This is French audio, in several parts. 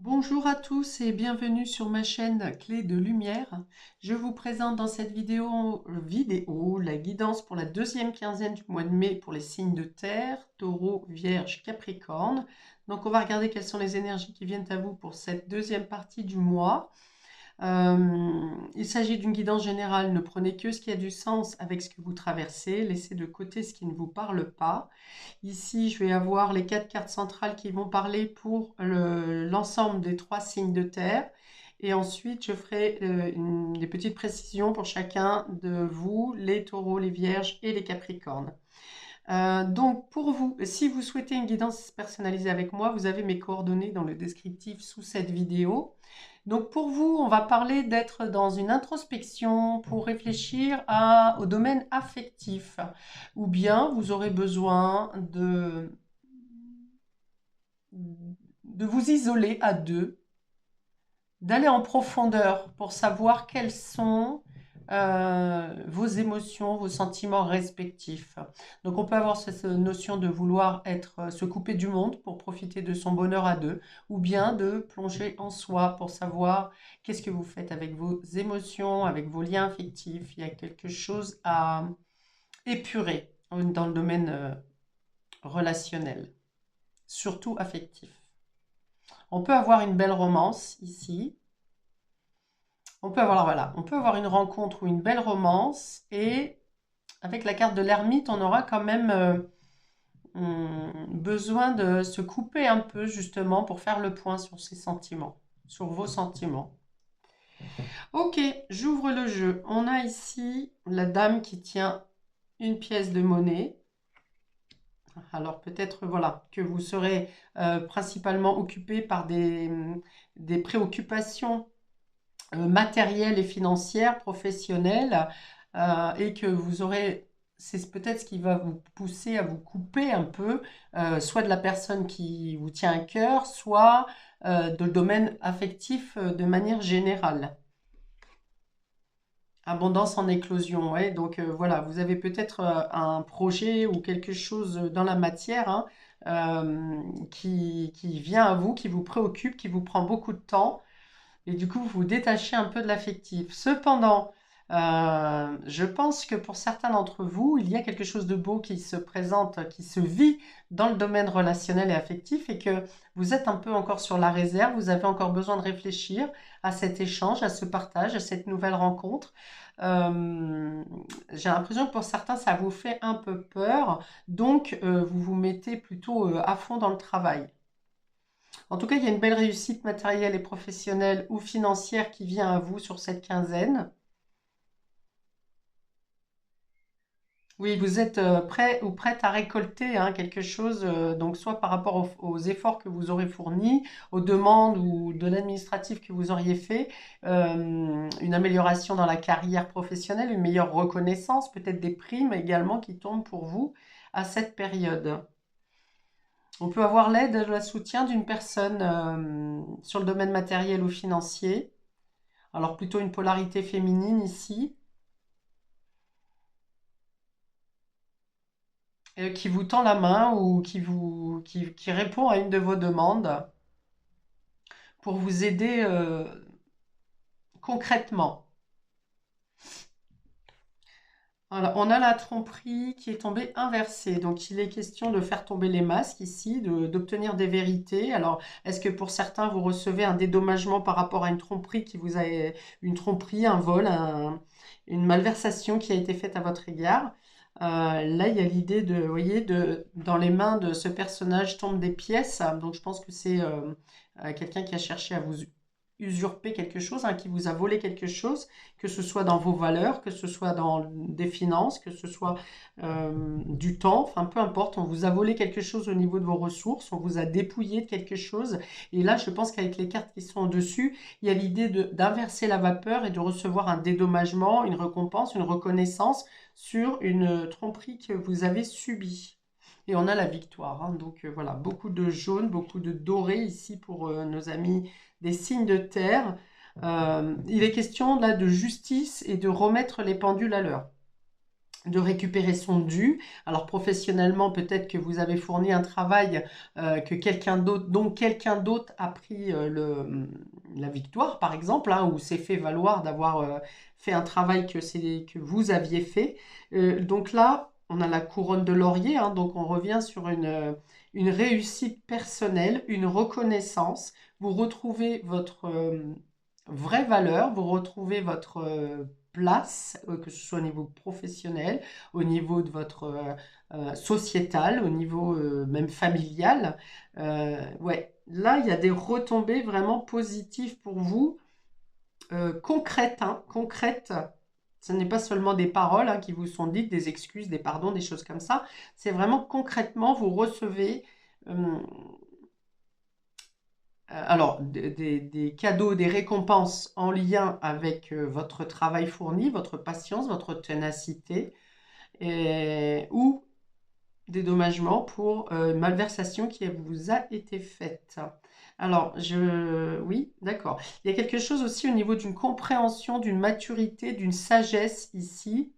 Bonjour à tous et bienvenue sur ma chaîne Clé de Lumière. Je vous présente dans cette vidéo la guidance pour la deuxième quinzaine du mois de mai pour les signes de terre, Taureau, Vierge, Capricorne. Donc on va regarder quelles sont les énergies qui viennent à vous pour cette deuxième partie du mois. Il s'agit d'une guidance générale, ne prenez que ce qui a du sens avec ce que vous traversez, laissez de côté ce qui ne vous parle pas. Ici, je vais avoir les 4 cartes centrales qui vont parler pour l'ensemble des 3 signes de terre. Et ensuite, je ferai des petites précisions pour chacun de vous, les taureaux, les vierges et les capricornes. Donc, pour vous, si vous souhaitez une guidance personnalisée avec moi, vous avez mes coordonnées dans le descriptif sous cette vidéo. Donc, pour vous, on va parler d'être dans une introspection pour réfléchir au domaine affectif. Ou bien, vous aurez besoin de vous isoler à deux, d'aller en profondeur pour savoir quelles sont vos émotions, vos sentiments respectifs. Donc on peut avoir cette notion de vouloir se couper du monde pour profiter de son bonheur à deux, ou bien de plonger en soi pour savoir qu'est-ce que vous faites avec vos émotions, avec vos liens affectifs. Il y a quelque chose à épurer dans le domaine relationnel, surtout affectif. On peut avoir une belle romance ici. On peut avoir, voilà, on peut avoir une rencontre ou une belle romance et avec la carte de l'ermite, on aura quand même besoin de se couper un peu justement pour faire le point sur ses sentiments, sur vos sentiments. Ok, j'ouvre le jeu. On a ici la dame qui tient une pièce de monnaie. Alors peut-être voilà que vous serez principalement occupé par des préoccupations matérielle et financière, professionnelle, et que vous aurez, c'est peut-être ce qui va vous pousser à vous couper un peu, soit de la personne qui vous tient à cœur, soit de domaine affectif de manière générale. Abondance en éclosion, ouais. Donc voilà, vous avez peut-être un projet ou quelque chose dans la matière hein, qui vient à vous, qui vous préoccupe, qui vous prend beaucoup de temps. Et du coup, vous vous détachez un peu de l'affectif. Cependant, je pense que pour certains d'entre vous, il y a quelque chose de beau qui se présente, qui se vit dans le domaine relationnel et affectif et que vous êtes un peu encore sur la réserve, vous avez encore besoin de réfléchir à cet échange, à ce partage, à cette nouvelle rencontre. Euh, j'ai l'impression que pour certains, ça vous fait un peu peur, donc vous vous mettez plutôt à fond dans le travail. En tout cas, il y a une belle réussite matérielle et professionnelle ou financière qui vient à vous sur cette quinzaine. Oui, vous êtes prêt ou prête à récolter hein, quelque chose, donc soit par rapport aux efforts que vous aurez fournis, aux demandes ou de l'administratif que vous auriez fait, une amélioration dans la carrière professionnelle, une meilleure reconnaissance, peut-être des primes également qui tombent pour vous à cette période. On peut avoir l'aide et le soutien d'une personne sur le domaine matériel ou financier. Alors plutôt une polarité féminine ici, qui vous tend la main ou qui répond à une de vos demandes pour vous aider concrètement. Alors, on a la tromperie qui est tombée inversée. Donc, il est question de faire tomber les masques ici, d'obtenir des vérités. Alors, est-ce que pour certains, vous recevez un dédommagement par rapport à une tromperie une tromperie, un vol, une malversation qui a été faite à votre égard? Là, il y a l'idée de, vous voyez, dans les mains de ce personnage tombent des pièces. Donc, je pense que c'est quelqu'un qui a cherché à vous usurper quelque chose, hein, qui vous a volé quelque chose, que ce soit dans vos valeurs, que ce soit dans des finances, que ce soit du temps, enfin peu importe, on vous a volé quelque chose au niveau de vos ressources, on vous a dépouillé de quelque chose. Et là, je pense qu'avec les cartes qui sont au-dessus, il y a l'idée d'inverser la vapeur et de recevoir un dédommagement, une récompense, une reconnaissance sur une tromperie que vous avez subie. Et on a la victoire. Hein. Donc voilà, beaucoup de jaune, beaucoup de doré ici pour nos amis des signes de terre. Il est question là de justice et de remettre les pendules à l'heure. de récupérer son dû. Alors professionnellement, peut-être que vous avez fourni un travail que quelqu'un d'autre, dont quelqu'un d'autre a pris la victoire, par exemple, hein, ou s'est fait valoir d'avoir fait un travail que vous aviez fait. Donc là, on a la couronne de laurier, hein, donc on revient sur une réussite personnelle, une reconnaissance. Vous retrouvez votre vraie valeur, vous retrouvez votre place, que ce soit au niveau professionnel, au niveau de votre sociétal, au niveau même familial. Ouais, là, il y a des retombées vraiment positives pour vous, concrètes, hein, concrètes. Ce n'est pas seulement des paroles hein, qui vous sont dites, des excuses, des pardons, des choses comme ça. C'est vraiment concrètement, vous recevez alors, des cadeaux, des récompenses en lien avec votre travail fourni, votre patience, votre ténacité, ou des dédommagements pour une malversation qui vous a été faite. Alors, oui, d'accord. Il y a quelque chose aussi au niveau d'une compréhension, d'une maturité, d'une sagesse ici,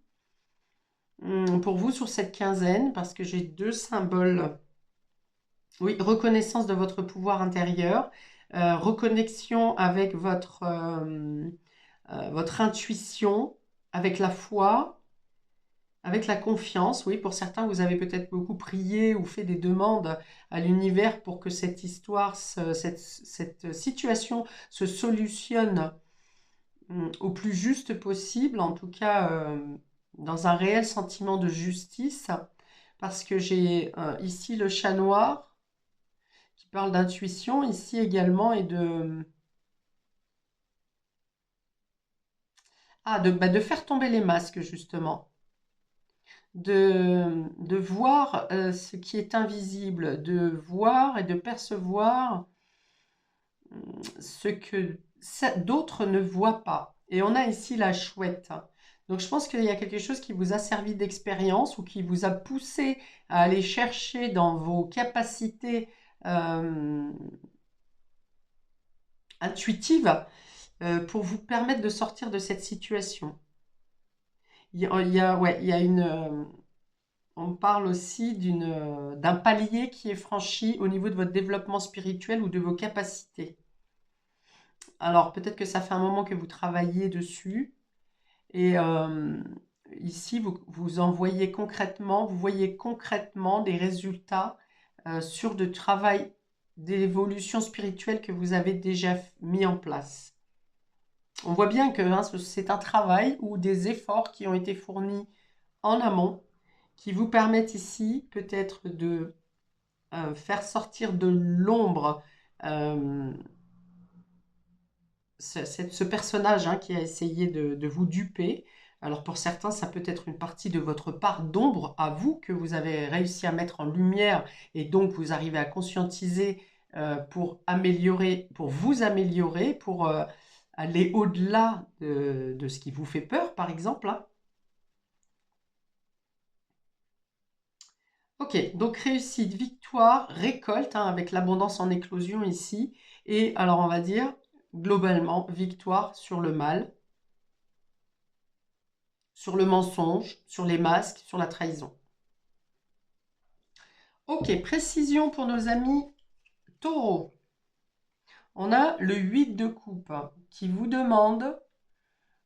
pour vous sur cette quinzaine, parce que j'ai deux symboles. Oui, reconnaissance de votre pouvoir intérieur, reconnexion avec votre intuition, avec la foi, avec la confiance. Oui, pour certains, vous avez peut-être beaucoup prié ou fait des demandes à l'univers pour que cette histoire, cette situation se solutionne au plus juste possible, en tout cas dans un réel sentiment de justice, parce que j'ai ici le chat noir qui parle d'intuition ici également et de faire tomber les masques justement, de voir ce qui est invisible, de voir et de percevoir ce que d'autres ne voient pas. Et on a ici la chouette. Donc je pense qu'il y a quelque chose qui vous a servi d'expérience ou qui vous a poussé à aller chercher dans vos capacités euh, intuitives pour vous permettre de sortir de cette situation. Ouais, il y a on parle aussi d'un palier qui est franchi au niveau de votre développement spirituel ou de vos capacités. Alors peut-être que ça fait un moment que vous travaillez dessus et ici vous voyez concrètement des résultats sur de travail d'évolution spirituelle que vous avez déjà mis en place. On voit bien que hein, c'est un travail ou des efforts qui ont été fournis en amont qui vous permettent ici peut-être de faire sortir de l'ombre euh, ce personnage hein, qui a essayé de vous duper. Alors pour certains, ça peut être une partie de votre part d'ombre à vous que vous avez réussi à mettre en lumière et donc vous arrivez à conscientiser pour vous améliorer, pour aller au-delà de ce qui vous fait peur, par exemple. Hein. Ok, donc réussite, victoire, récolte, hein, avec l'abondance en éclosion ici. Et alors on va dire, globalement, victoire sur le mal, sur le mensonge, sur les masques, sur la trahison. Ok, précision pour nos amis taureaux. On a le 8 de coupe hein, qui vous demande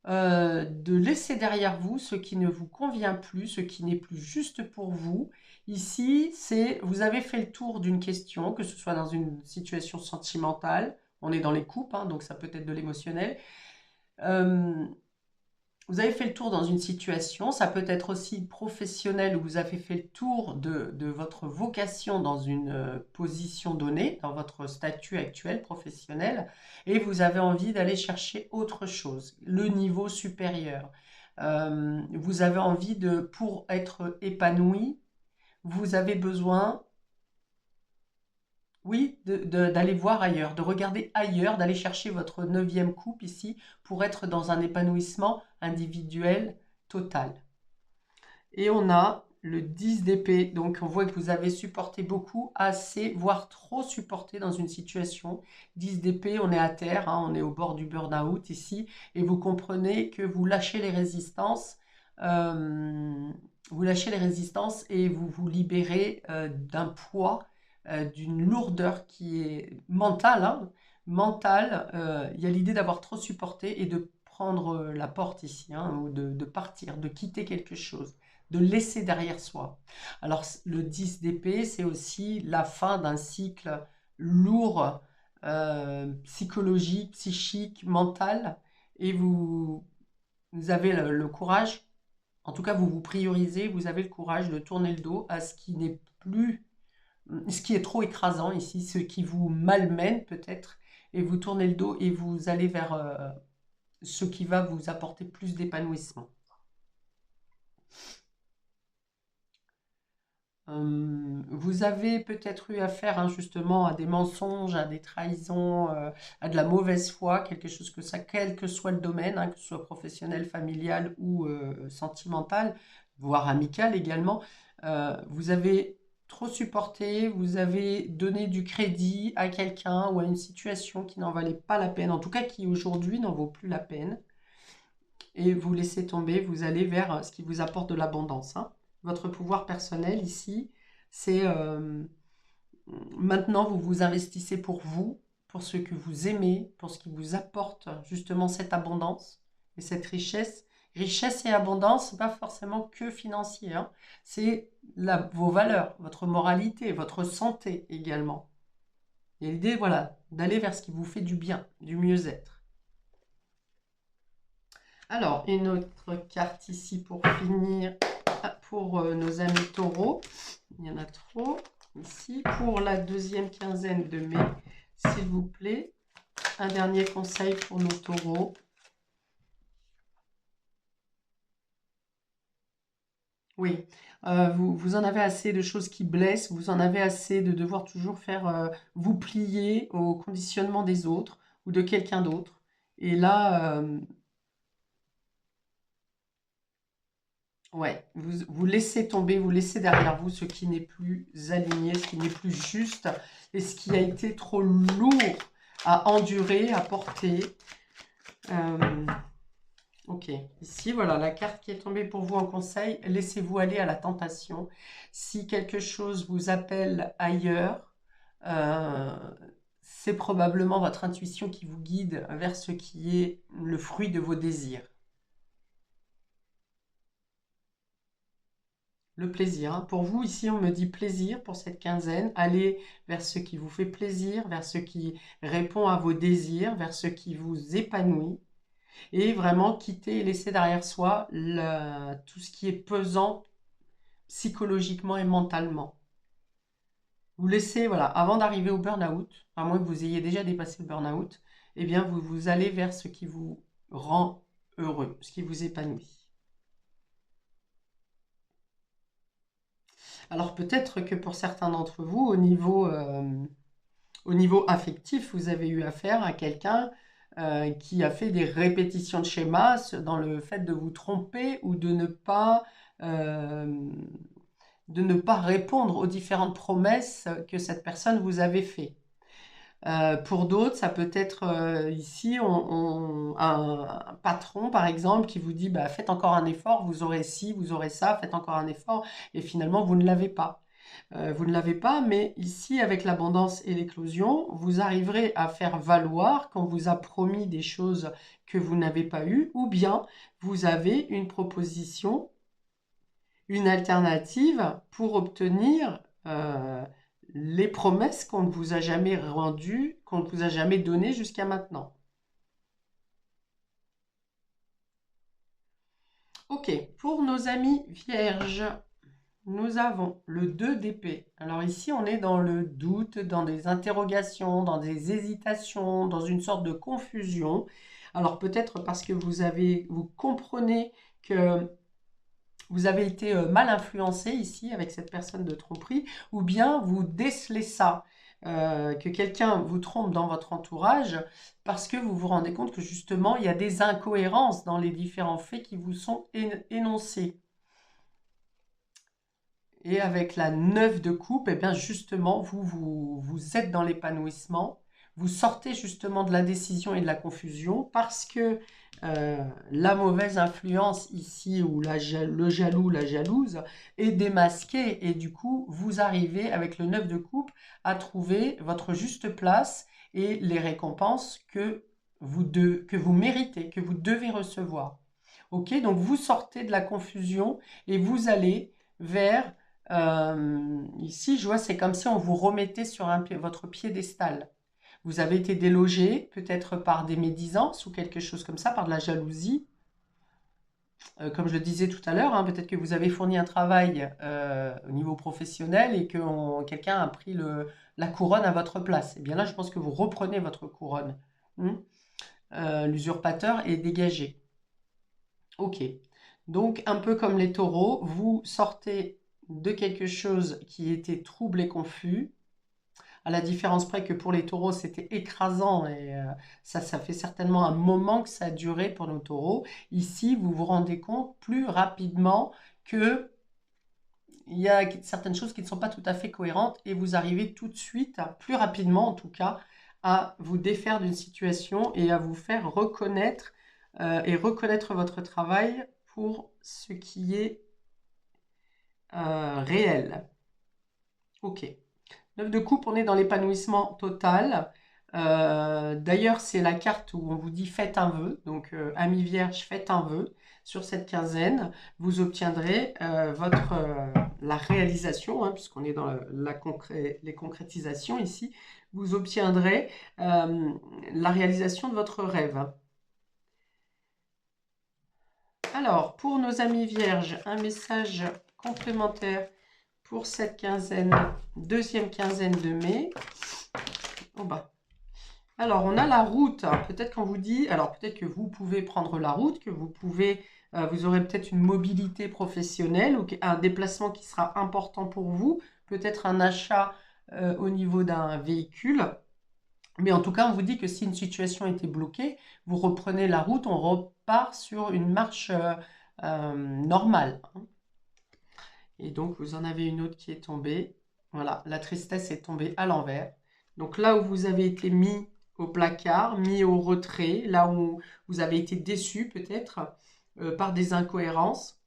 de laisser derrière vous ce qui ne vous convient plus, ce qui n'est plus juste pour vous. Ici, c'est vous avez fait le tour d'une question, que ce soit dans une situation sentimentale, on est dans les coupes, hein, donc ça peut être de l'émotionnel. Vous avez fait le tour dans une situation, ça peut être aussi professionnel où vous avez fait le tour de votre vocation dans une position donnée, dans votre statut actuel professionnel, et vous avez envie d'aller chercher autre chose, le niveau supérieur. Vous avez envie pour être épanoui, vous avez besoin, oui, d'aller voir ailleurs, de regarder ailleurs, d'aller chercher votre neuvième coupe ici pour être dans un épanouissement individuel total. Et on a le 10 d'épée, donc on voit que vous avez supporté beaucoup, assez, voire trop supporté dans une situation. 10 d'épée, on est à terre, hein, on est au bord du burn-out ici, et vous comprenez que vous lâchez les résistances. Vous lâchez les résistances et vous vous libérez d'un poids, d'une lourdeur qui est mentale, hein, mentale. Il y a l'idée d'avoir trop supporté et de prendre la porte ici, hein, ou de partir, de quitter quelque chose, de laisser derrière soi. Alors le 10 d'épée, c'est aussi la fin d'un cycle lourd, psychologique, psychique, mental, et vous avez le courage, en tout cas, vous vous priorisez, vous avez le courage de tourner le dos à ce qui n'est plus, ce qui est trop écrasant ici, ce qui vous malmène peut-être, et vous tournez le dos et vous allez vers ce qui va vous apporter plus d'épanouissement. Vous avez peut-être eu affaire, hein, justement, à des mensonges, à des trahisons, à de la mauvaise foi, quelque chose que ça, quel que soit le domaine, hein, que ce soit professionnel, familial ou sentimental, voire amical également. Vous avez trop supporté, vous avez donné du crédit à quelqu'un ou à une situation qui n'en valait pas la peine, en tout cas qui aujourd'hui n'en vaut plus la peine, et vous laissez tomber, vous allez vers ce qui vous apporte de l'abondance, hein. Votre pouvoir personnel ici, c'est maintenant vous vous investissez pour vous, pour ce que vous aimez, pour ce qui vous apporte justement cette abondance et cette richesse. Richesse et abondance, c'est pas forcément que financier, hein. C'est vos valeurs, votre moralité, votre santé également. Et l'idée, voilà, d'aller vers ce qui vous fait du bien, du mieux-être. Alors, une autre carte ici pour finir, pour nos amis taureaux. Il y en a trop. Ici, pour la deuxième quinzaine de mai, s'il vous plaît, un dernier conseil pour nos taureaux. Oui, vous en avez assez de choses qui blessent, vous en avez assez de devoir toujours faire vous plier au conditionnement des autres ou de quelqu'un d'autre. Et là, ouais, vous laissez tomber, vous laissez derrière vous ce qui n'est plus aligné, ce qui n'est plus juste et ce qui a été trop lourd à endurer, à porter. Euh, ok, ici, voilà, la carte qui est tombée pour vous en conseil, laissez-vous aller à la tentation. Si quelque chose vous appelle ailleurs, euh, c'est probablement votre intuition qui vous guide vers ce qui est le fruit de vos désirs. Le plaisir, hein. Pour vous, ici, on me dit plaisir pour cette quinzaine. Allez vers ce qui vous fait plaisir, vers ce qui répond à vos désirs, vers ce qui vous épanouit. Et vraiment quitter et laisser derrière soi tout ce qui est pesant psychologiquement et mentalement. Vous laissez, voilà, avant d'arriver au burn-out, à moins que vous ayez déjà dépassé le burn-out, eh bien, vous allez vers ce qui vous rend heureux, ce qui vous épanouit. Alors peut-être que pour certains d'entre vous, au niveau affectif, vous avez eu affaire à quelqu'un qui a fait des répétitions de schémas dans le fait de vous tromper ou euh, de ne pas répondre aux différentes promesses que cette personne vous avait fait. Pour d'autres, ça peut être ici un patron, par exemple, qui vous dit bah, faites encore un effort, vous aurez ci, vous aurez ça, faites encore un effort, et finalement, vous ne l'avez pas. Vous ne l'avez pas, mais ici, avec l'abondance et l'éclosion, vous arriverez à faire valoir qu'on vous a promis des choses que vous n'avez pas eues, ou bien vous avez une proposition, une alternative pour obtenir les promesses qu'on ne vous a jamais rendues, qu'on ne vous a jamais données jusqu'à maintenant. Ok, pour nos amis vierges, nous avons le 2 d'épée. Alors ici, on est dans le doute, dans des interrogations, dans des hésitations, dans une sorte de confusion. Alors peut-être parce que vous comprenez que vous avez été mal influencé ici avec cette personne de tromperie, ou bien vous décelez ça, que quelqu'un vous trompe dans votre entourage, parce que vous vous rendez compte que justement, il y a des incohérences dans les différents faits qui vous sont énoncés. Et avec la 9 de coupe, eh bien justement, vous êtes dans l'épanouissement, vous sortez justement de l'indécision et de la confusion parce que la mauvaise influence ici, ou le jaloux, la jalouse, est démasquée. Et du coup, vous arrivez avec le 9 de coupe à trouver votre juste place et les récompenses que vous méritez, que vous devez recevoir. Ok, donc vous sortez de la confusion et vous allez vers, ici je vois c'est comme si on vous remettait sur votre piédestal. Vous avez été délogé peut-être par des médisances ou quelque chose comme ça, par de la jalousie. Comme je le disais tout à l'heure, hein, peut-être que vous avez fourni un travail au niveau professionnel et que quelqu'un a pris la couronne à votre place. Et bien là, je pense que vous reprenez votre couronne. Hmm. L'usurpateur est dégagé. Ok. Donc, un peu comme les taureaux, vous sortez de quelque chose qui était trouble et confus, à la différence près que pour les taureaux, c'était écrasant et ça fait certainement un moment que ça a duré pour nos taureaux. Ici, vous vous rendez compte plus rapidement que il y a certaines choses qui ne sont pas tout à fait cohérentes et vous arrivez tout de suite, plus rapidement en tout cas, à vous défaire d'une situation et à vous faire reconnaître et reconnaître votre travail pour ce qui est réel. Ok. 9 de coupe, on est dans l'épanouissement total. D'ailleurs, c'est la carte où on vous dit faites un vœu. Donc, ami vierge, faites un vœu. Sur cette quinzaine, vous obtiendrez la réalisation, hein, puisqu'on est dans les concrétisations ici, vous obtiendrez la réalisation de votre rêve. Alors, pour nos amis vierges, un message complémentaire pour cette quinzaine, deuxième quinzaine de mai. Oh bah. Alors, on a la route. Peut-être qu'on vous dit, alors peut-être que vous pouvez prendre la route, que vous pouvez, vous aurez peut-être une mobilité professionnelle ou un déplacement qui sera important pour vous, peut-être un achat au niveau d'un véhicule. Mais en tout cas, on vous dit que si une situation était bloquée, vous reprenez la route, on repart sur une marche normale. Et donc, vous en avez une autre qui est tombée. Voilà, la tristesse est tombée à l'envers. Donc là où vous avez été mis au placard, mis au retrait, là où vous avez été déçu peut-être par des incohérences,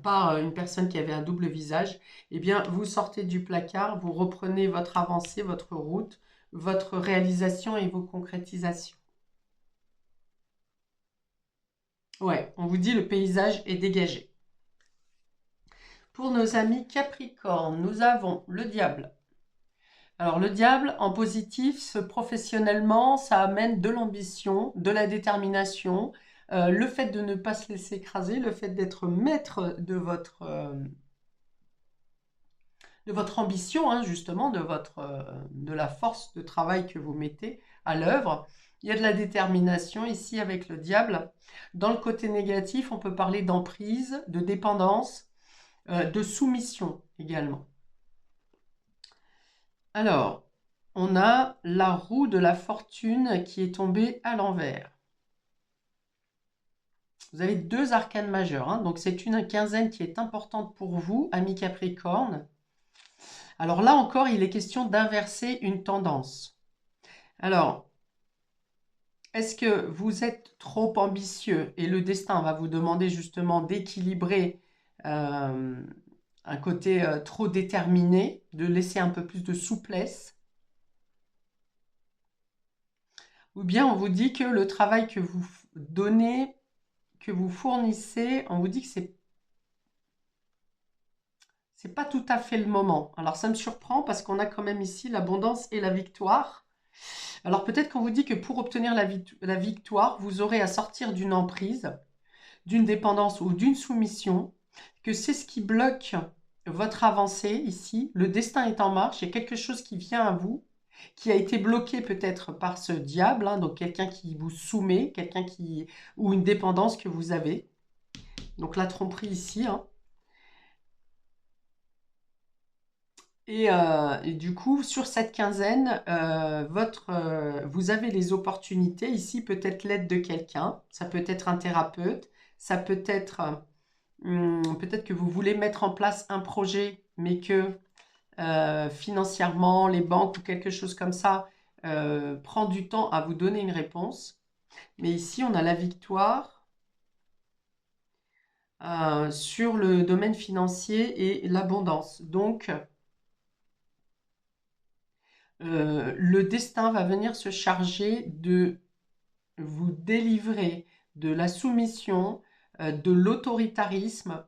par une personne qui avait un double visage, eh bien, vous sortez du placard, vous reprenez votre avancée, votre route, votre réalisation et vos concrétisations. Ouais, on vous dit le paysage est dégagé. Pour nos amis Capricorne, nous avons le diable. Alors le diable, en positif, professionnellement, ça amène de l'ambition, de la détermination, le fait de ne pas se laisser écraser, le fait d'être maître de votre ambition, hein, justement, de la force de travail que vous mettez à l'œuvre. Il y a de la détermination ici avec le diable. Dans le côté négatif, on peut parler d'emprise, de dépendance, de soumission également. Alors, on a la roue de la fortune qui est tombée à l'envers. Vous avez deux arcanes majeures, hein, donc c'est une quinzaine qui est importante pour vous, amis Capricorne. Alors là encore, il est question d'inverser une tendance. Alors, est-ce que vous êtes trop ambitieux et le destin va vous demander justement d'équilibrer un côté trop déterminé, de laisser un peu plus de souplesse? Ou bien on vous dit que le travail que vous donnez, que vous fournissez, on vous dit que c'est pas tout à fait le moment. Alors ça me surprend parce qu'on a quand même ici l'abondance et la victoire. Alors peut-être qu'on vous dit que pour obtenir la victoire, vous aurez à sortir d'une emprise, d'une dépendance ou d'une soumission, que c'est ce qui bloque votre avancée ici. Le destin est en marche, il y a quelque chose qui vient à vous, qui a été bloqué peut-être par ce diable, hein, donc quelqu'un qui vous soumet, ou une dépendance que vous avez. Donc la tromperie ici, hein. Et du coup, sur cette quinzaine, vous avez les opportunités. Ici, peut-être l'aide de quelqu'un. Ça peut être un thérapeute. Ça peut être peut-être que vous voulez mettre en place un projet, mais que financièrement, les banques ou quelque chose comme ça prend du temps à vous donner une réponse. Mais ici, on a la victoire sur le domaine financier et l'abondance. Donc, le destin va venir se charger de vous délivrer de la soumission, de l'autoritarisme,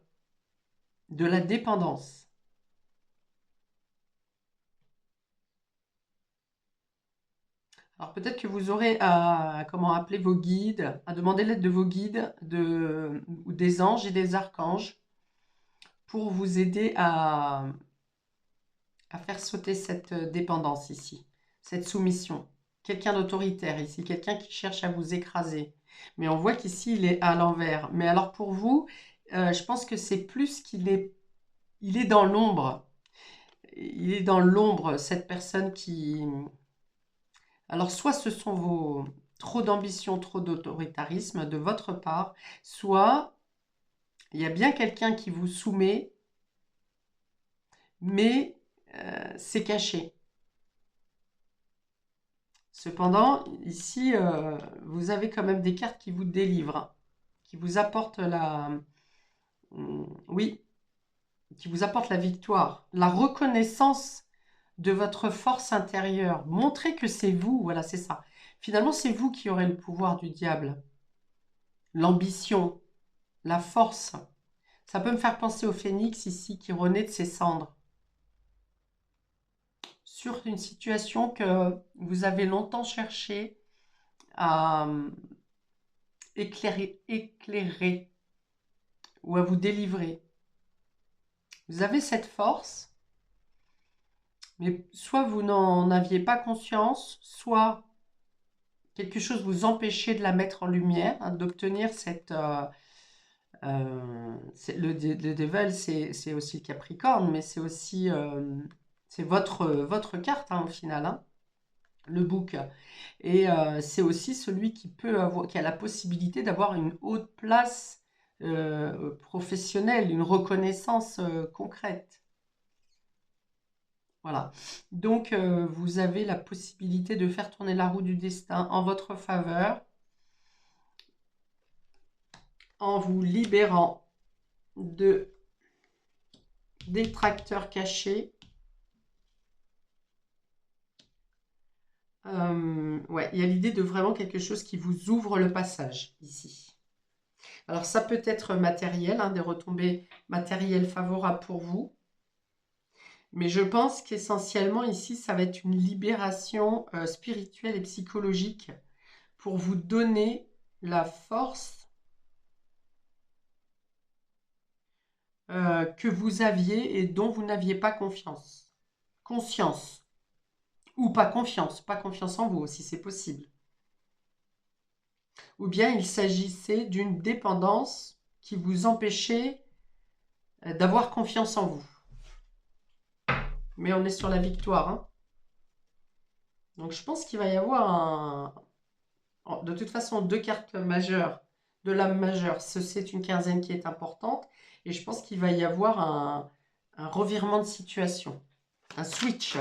de la dépendance. Alors peut-être que vous aurez à comment appeler vos guides, à demander l'aide de vos guides ou des anges et des archanges pour vous aider à faire sauter cette dépendance ici, cette soumission. Quelqu'un d'autoritaire ici, quelqu'un qui cherche à vous écraser. Mais on voit qu'ici, il est à l'envers. Mais alors pour vous, je pense que c'est plus il est dans l'ombre. Il est dans l'ombre, cette personne qui... Alors soit ce sont vos trop d'ambition, trop d'autoritarisme de votre part, soit il y a bien quelqu'un qui vous soumet, mais c'est caché. Cependant, ici, vous avez quand même des cartes qui vous délivrent, qui vous apportent oui, qui vous apportent la victoire, la reconnaissance de votre force intérieure. Montrez que c'est vous, voilà, c'est ça. Finalement, c'est vous qui aurez le pouvoir du diable, l'ambition, la force. Ça peut me faire penser au phénix ici qui renaît de ses cendres. Sur une situation que vous avez longtemps cherché à éclairer ou à vous délivrer. Vous avez cette force, mais soit vous n'en aviez pas conscience, soit quelque chose vous empêchait de la mettre en lumière, hein, d'obtenir cette... le Devil, c'est aussi le Capricorne, mais c'est aussi c'est votre carte hein, au final, hein, le bouc. Et c'est aussi celui qui a la possibilité d'avoir une haute place professionnelle, une reconnaissance concrète. Voilà. Donc, vous avez la possibilité de faire tourner la roue du destin en votre faveur en vous libérant de détracteurs cachés. Ouais, il y a l'idée de vraiment quelque chose qui vous ouvre le passage ici. Alors, ça peut être matériel, hein, des retombées matérielles favorables pour vous. Mais je pense qu'essentiellement ici, ça va être une libération spirituelle et psychologique pour vous donner la force que vous aviez et dont vous n'aviez pas confiance. Conscience. Ou pas confiance en vous aussi, c'est possible. Ou bien il s'agissait d'une dépendance qui vous empêchait d'avoir confiance en vous. Mais on est sur la victoire. Hein. Donc je pense qu'il va y avoir de toute façon deux cartes majeures de l'âme majeure. C'est une quinzaine qui est importante. Et je pense qu'il va y avoir un revirement de situation. Un switch.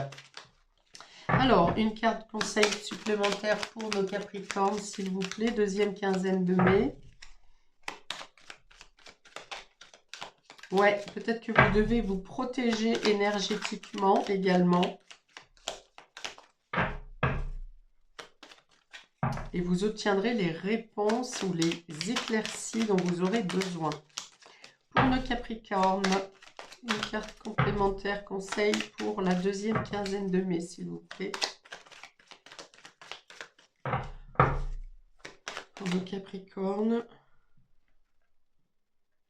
Alors, une carte conseil supplémentaire pour nos Capricornes, s'il vous plaît. Deuxième quinzaine de mai. Ouais, peut-être que vous devez vous protéger énergétiquement également. Et vous obtiendrez les réponses ou les éclaircies dont vous aurez besoin. Pour nos Capricornes, une carte complémentaire conseil pour la deuxième quinzaine de mai, s'il vous plaît. Pour nos Capricornes,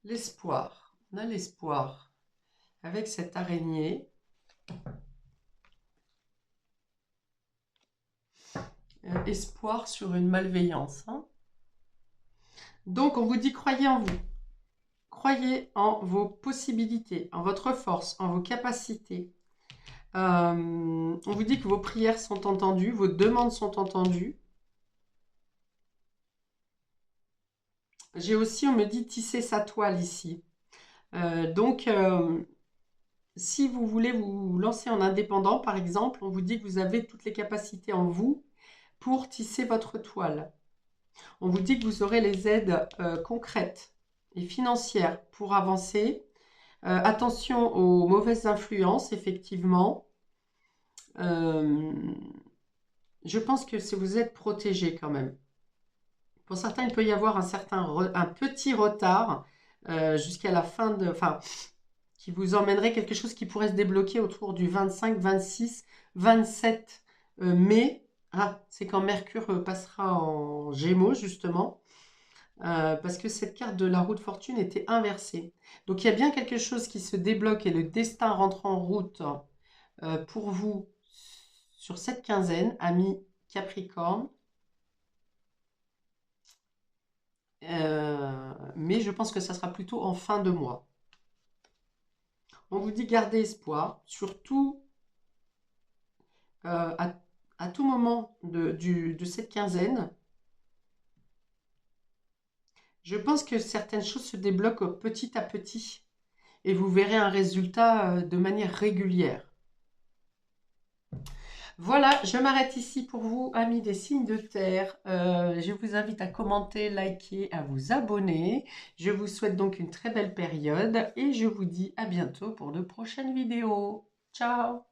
l'espoir. On a l'espoir avec cette araignée. Espoir sur une malveillance. Hein. Donc, on vous dit croyez en vous. Croyez en vos possibilités, en votre force, en vos capacités. On vous dit que vos prières sont entendues, vos demandes sont entendues. J'ai aussi, on me dit, tisser sa toile ici. Donc, Si vous voulez vous lancer en indépendant, par exemple, on vous dit que vous avez toutes les capacités en vous pour tisser votre toile. On vous dit que vous aurez les aides concrètes et financières pour avancer. Attention aux mauvaises influences, effectivement. Euh, je pense que si vous êtes protégé quand même. Pour certains, il peut y avoir un petit retard jusqu'à la fin de, enfin, qui vous emmènerait quelque chose qui pourrait se débloquer autour du 25, 26, 27 mai. Ah, c'est quand Mercure passera en Gémeaux, justement, parce que cette carte de la roue de fortune était inversée. Donc il y a bien quelque chose qui se débloque et le destin rentre en route pour vous sur cette quinzaine, amis Capricorne. Mais je pense que ça sera plutôt en fin de mois. On vous dit gardez espoir, surtout euh, à, à tout moment de cette quinzaine. Je pense que certaines choses se débloquent petit à petit et vous verrez un résultat de manière régulière. Voilà, je m'arrête ici pour vous, amis des signes de terre. Je vous invite à commenter, liker, à vous abonner. Je vous souhaite donc une très belle période et je vous dis à bientôt pour de prochaines vidéos. Ciao!